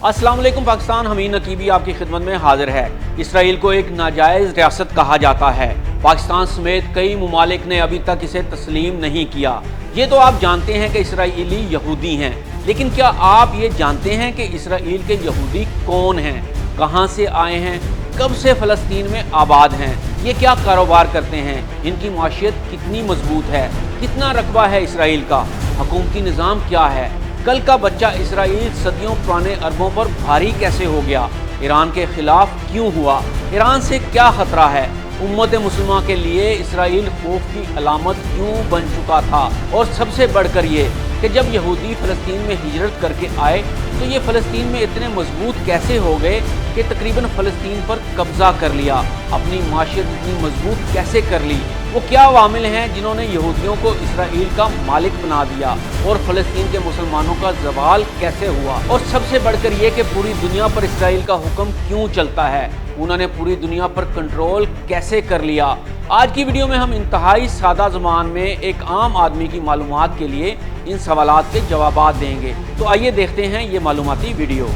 अस्सलाम वालेकुम पाकिस्तान, हमीद नकीबी आपकी खिदमत में हाजिर है। इसराइल को एक नाजायज़ रियासत कहा जाता है। पाकिस्तान समेत कई मुमालिक ने अभी तक इसे तस्लीम नहीं किया। ये तो आप जानते हैं कि इसराइली यहूदी हैं, लेकिन क्या आप ये जानते हैं कि इसराइल के यहूदी कौन हैं, कहाँ से आए हैं, कब से फ़लस्तीन में आबाद हैं, ये क्या कारोबार करते हैं, इनकी माशियत कितनी मजबूत है, कितना रकबा है इसराइल का, हुकूमती निज़ाम क्या है, कल का बच्चा इसराइल सदियों पुराने अरबों पर भारी कैसे हो गया, ईरान के खिलाफ क्यों हुआ, ईरान से क्या खतरा है, उम्मत मुस्लिमा के लिए इसराइल खौफ की अलामत क्यों बन चुका था, और सबसे बढ़कर ये कि जब यहूदी फ़लस्तीन में हिजरत करके आए तो ये फ़लस्तीन में इतने मजबूत कैसे हो गए कि तकरीबन फ़लस्तीन पर कब्ज़ा कर लिया, अपनी माशियत इतनी मजबूत कैसे कर ली, वो क्या वामिल हैं जिन्होंने यहूदियों को इसराइल का मालिक बना दिया, और फ़लस्तीन के मुसलमानों का ज़वाल कैसे हुआ, और सबसे बढ़कर ये कि पूरी दुनिया पर इसराइल का हुक्म क्यों चलता है, उन्होंने पूरी दुनिया पर कंट्रोल कैसे कर लिया। आज की वीडियो में हम इंतहाई सादा ज़ुबान में एक आम आदमी की मालूमात के लिए इन सवालात के जवाबात देंगे। तो आइए देखते हैं ये मालूमाती वीडियो।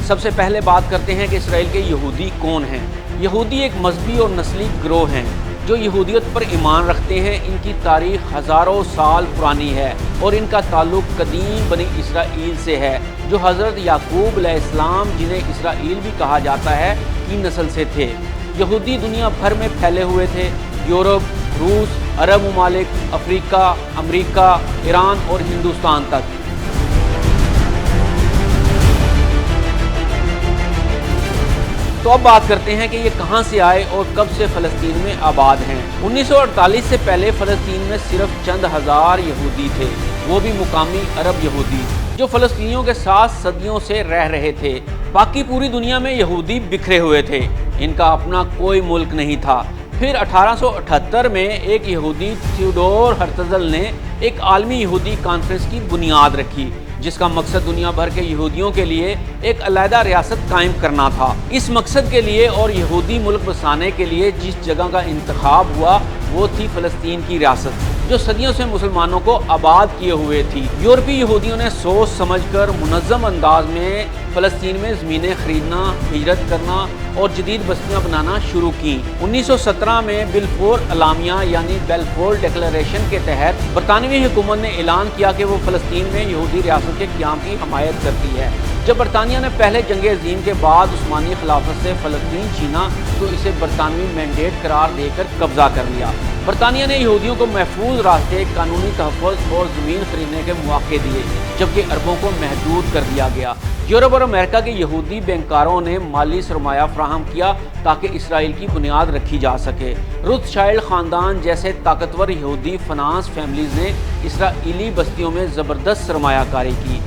सबसे पहले बात करते हैं कि इसराइल के यहूदी कौन हैं। यहूदी एक मजहबी और नस्ली गिरोह हैं जो यहूदियत पर ईमान रखते हैं। इनकी तारीख हज़ारों साल पुरानी है और इनका ताल्लुक कदीम बनी इसराइल से है, जो हज़रत याकूब अलैहिस्सलाम, जिन्हें इसराइल भी कहा जाता है, की नस्ल से थे। यहूदी दुनिया भर में फैले हुए थे, यूरोप, रूस, अरब ममालिक, अफ्रीका, अमरीका, ईरान और हिंदुस्तान तक। तो अब बात करते हैं कि ये कहाँ से आए और कब से फ़लस्तीन में आबाद हैं। 1948 से पहले फ़लस्तीन में सिर्फ चंद हज़ार यहूदी थे, वो भी मुकामी अरब यहूदी जो फ़लस्तीनियों के साथ सदियों से रह रहे थे। बाकी पूरी दुनिया में यहूदी बिखरे हुए थे, इनका अपना कोई मुल्क नहीं था। फिर 1878 में एक यहूदी थियोडोर हर्त्ज़ल ने एक आलमी यहूदी कॉन्फ्रेंस की बुनियाद रखी, जिसका मकसद दुनिया भर के यहूदियों के लिए एक अलहदा रियासत कायम करना था। इस मकसद के लिए और यहूदी मुल्क बसाने के लिए जिस जगह का इंतखाब हुआ वो थी फ़लस्तीन की रियासत, जो सदियों से मुसलमानों को आबाद किए हुए थी। यूरोपीय यहूदियों ने सोच समझकर मुनज़्ज़म अंदाज में फ़लस्तीन में ज़मीनें खरीदना, हिजरत करना और जदीद बस्तियाँ बनाना शुरू की। 1917 में बिलफोर अलामिया यानी बेलफोर डिक्लेरेशन के तहत बरतानवी हुकूमत ने ऐलान किया कि वो फ़लस्तीन में यहूदी रियासत के क़याम की हमायत करती है। जब बरतानिया ने पहले जंग अज़ीम के बाद उस्मानी खिलाफत से फ़लस्तीन छीना तो इसे बरतानवी मैंडेट करार देकर कब्ज़ा कर लिया। बरतानिया ने यहूदियों को महफूज रास्ते, कानूनी तहफ़्फ़ुज़ और ज़मीन खरीदने के मौक़े दिए, जबकि अरबों को महदूद कर दिया गया। यूरोप और अमेरिका के यहूदी बैंकारों ने माली सरमाया फराहम किया ताकि इसराइल की बुनियाद रखी जा सके। रोथशाइल्ड ख़ानदान जैसे ताकतवर यहूदी फाइनेंस फैमिलीज़ ने इसराइली बस्तियों में ज़बरदस्त सरमायाकारी की।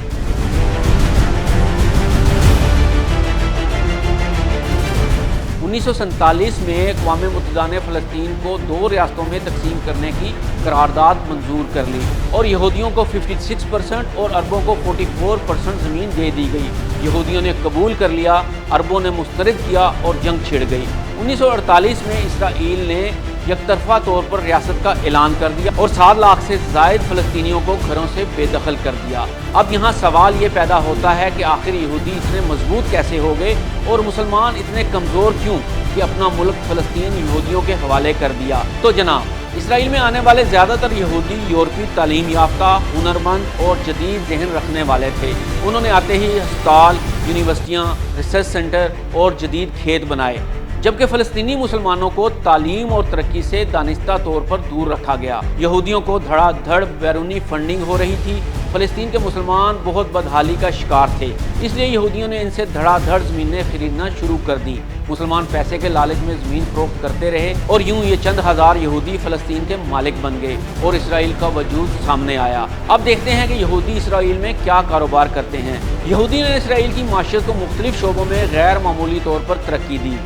1947 में अक़वाम मुत्तहिदा ने फ़लस्तीन को 2 रियासतों में तकसीम करने की करारदाद मंजूर कर ली और यहूदियों को 56% और अरबों को 44% ज़मीन दे दी गई। यहूदियों ने कबूल कर लिया, अरबों ने मुस्तरद किया और जंग छिड़ गई। 1948 में इसराइल ने यकतरफा तौर पर रियासत का ऐलान कर दिया और 7 लाख से ज़ायद फ़लस्तीनियों को घरों से बेदखल कर दिया। अब यहाँ सवाल ये पैदा होता है कि आखिर यहूदी इतने मजबूत कैसे हो गए और मुसलमान इतने कमज़ोर क्यों कि अपना मुल्क फ़लस्तीन यहूदियों के हवाले कर दिया। तो जनाब, इसराइल में आने वाले ज़्यादातर यहूदी यूरोपीय तालीम याफ्ता, हुनरमंद और जदीद ज़हन रखने वाले थे। उन्होंने आते ही अस्पताल, यूनिवर्सिटियाँ, रिसर्च सेंटर और जदीद खेत बनाए, जबकि फ़लस्तीनी मुसलमानों को तालीम और तरक्की से दानिस्ता तौर पर दूर रखा गया। यहूदियों को धड़ाधड़ बैरूनी फंडिंग हो रही थी। फ़लस्तीन के मुसलमान बहुत बदहाली का शिकार थे, इसलिए यहूदियों ने इनसे धड़ाधड़ ज़मीनें खरीदना शुरू कर दी। मुसलमान पैसे के लालच में ज़मीन फ़रोख्त करते रहे और यूं ये चंद हज़ार यहूदी फ़लस्तीन के मालिक बन गए और इसराइल का वजूद सामने आया। अब देखते हैं कि यहूदी इसराइल में क्या कारोबार करते हैं। यहूदी ने इसराइल की माशियत को मुख्तलिफ शोबों में गैर मामूली तौर पर तरक्की दी।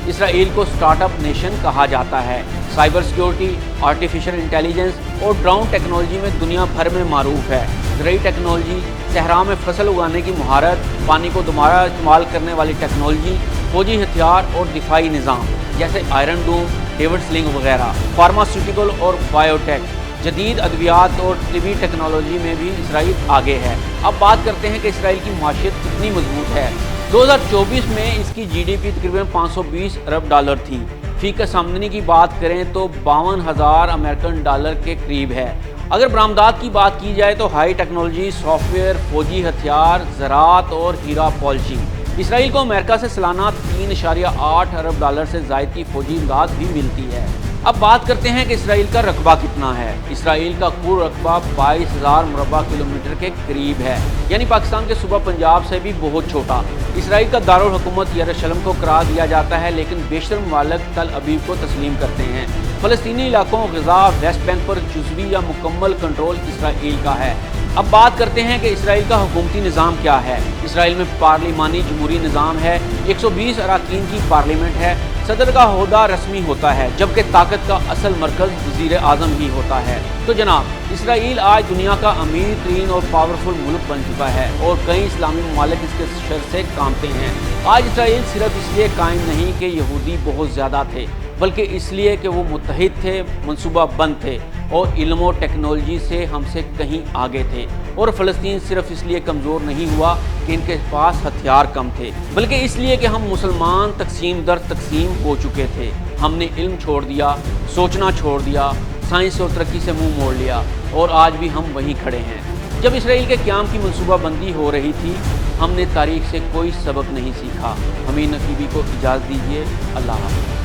इसराइल को स्टार्टअप नेशन कहा जाता है। साइबर सिक्योरिटी, आर्टिफिशियल इंटेलिजेंस और ड्रोन टेक्नोलॉजी में दुनिया भर में मारूफ है। ज़रई टेक्नोलॉजी, सहरा में फसल उगाने की महारत, पानी को दोबारा इस्तेमाल करने वाली टेक्नोलॉजी, फौजी हथियार और दिफाई निज़ाम जैसे आयरन डोम, डेविड स्लिंग वगैरह, फार्मास्यूटिकल और बायोटेक, जदीद अद्वियात और तिबी टेक्नोलॉजी में भी इसराइल आगे है। अब बात करते हैं कि इसराइल की माशियत कितनी मजबूत है। 2024 में इसकी GDP तकरीबन 520 अरब डॉलर थी। फीकस आमदनी की बात करें तो 52,000 अमेरिकन डॉलर के करीब है। अगर बरामदात की बात की जाए तो हाई टेक्नोलॉजी, सॉफ्टवेयर, फौजी हथियार, ज़राअत और हीरा पॉलिशिंग। इसराइल को अमेरिका से सालाना 3.8 अरब डॉलर से ज़ायद की फौजी इमदाद भी मिलती है। अब बात करते हैं कि इसराइल का रकबा कितना है। इसराइल का कुल रकबा 22,000 मुरबा किलोमीटर के करीब है, यानी पाकिस्तान के सूबा पंजाब से भी बहुत छोटा। इसराइल का दारुल हुकूमत यरूशलेम को करार दिया जाता है, लेकिन बेशतर ममालिक तल अबीब को तस्लीम करते हैं। फ़लस्तीनी इलाकों गज़ा, वेस्ट बैंक पर जुज़वी या मुकम्मल कंट्रोल इसराइल का है। अब बात करते हैं कि इसराइल का हुकूमती निज़ाम क्या है। इसराइल में पार्लिमानी जमहूरी निज़ाम है। 120 अरकान की पार्लियामेंट है। सदर का ओहदा रस्मी होता है, जबकि ताकत का असल मरकज़ वज़ीर आज़म ही होता है। तो जनाब, इसराइल आज दुनिया का अमीर तरीन और पावरफुल मुल्क बन चुका है और कई इस्लामी ममालिक इसके शर से कामते हैं। आज इसराइल सिर्फ इसलिए कायम नहीं कि यहूदी बहुत ज़्यादा थे, बल्कि इसलिए कि वो मुत्तहिद थे, मनसूबा बंद थे और इल्म और टेक्नोलॉजी से हमसे कहीं आगे थे। और फ़लस्तीन सिर्फ इसलिए कमज़ोर नहीं हुआ कि इनके पास हथियार कम थे, बल्कि इसलिए कि हम मुसलमान तकसीम दर तकसीम हो चुके थे। हमने इल्म छोड़ दिया, सोचना छोड़ दिया, साइंस और तरक्की से मुंह मोड़ लिया और आज भी हम वहीं खड़े हैं। जब इसराइल के क़याम की मनसूबाबंदी हो रही थी, हमने तारीख़ से कोई सबक नहीं सीखा। हमें नकीबी को इजाज़त दीजिए। अल्लाह हाफ़िज़।